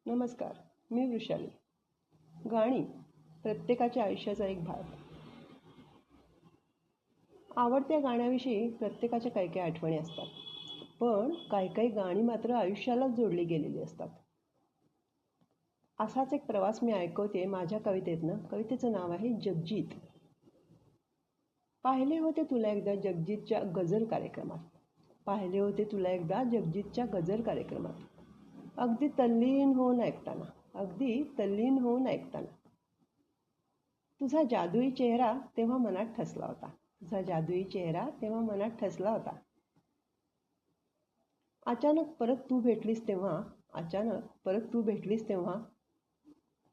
नमस्कार, मी वृषाली. गाणी प्रत्येकाच्या आयुष्याचा एक भाग. आवडत्या गाण्याविषयी प्रत्येकाच्या काही काही आठवणी असतात, पण काही काही गाणी मात्र आयुष्यालाच जोडली गेलेली असतात. असाच एक प्रवास मी ऐकवते माझ्या कवितेतनं. कवितेचं नाव आहे जगजीत. पाहिले होते तुला एकदा जगजीतच्या गझल कार्यक्रमात. पाहिले होते तुला एकदा जगजीतच्या गझल कार्यक्रमात. अगदी तल्लीन होऊन ऐकताना तुझा जादुई चेहरा तेव्हा मनात ठसला होता. अचानक परत तू भेटलीस तेव्हा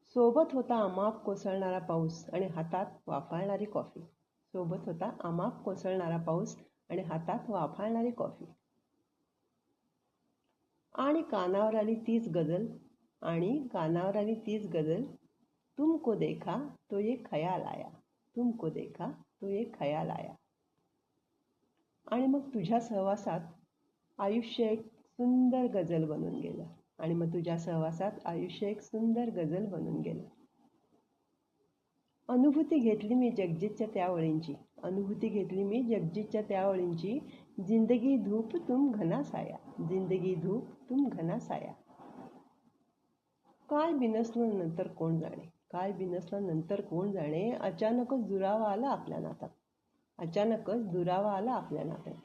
सोबत होता अमाप कोसळणारा पाऊस आणि हातात वाफाळणारी कॉफी. आणि कानावर आली तीच गझल, तुमको देखा तो ये खयाल आया. आणि मग तुझ्या सहवासात आयुष्य एक सुंदर गझल बनून गेलं. अनुभूती घेतली मी जगजीतच्या त्या ओळींची. जिंदगी धूप तुम घना साया. काय बिनसलं नंतर कोण जाणे. अचानकच दुरावा आला आपल्या नातात.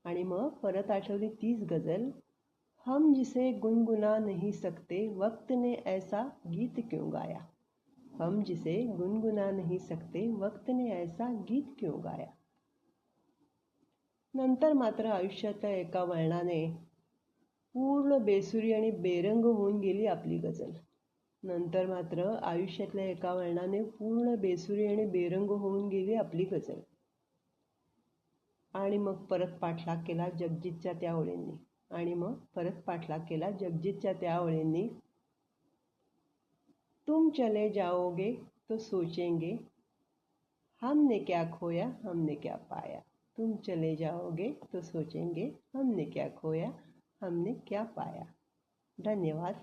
आणि मग परत आठवली तीच गझल. हम जिसे गुनगुना नहीं सकते वक्त ने ऐसा गीत क्यों गाया. नंतर मात्र आयुष्यातल्या एका वळणाने पूर्ण बेसुरी आणि बेरंग होऊन गेली आपली गझल. आणि मग परत पाठलाग केला जगजीतच्या त्या ओळींनी. तुम चले जाओगे तो सोचेंगे हमने क्या खोया हमने क्या पाया. धन्यवाद.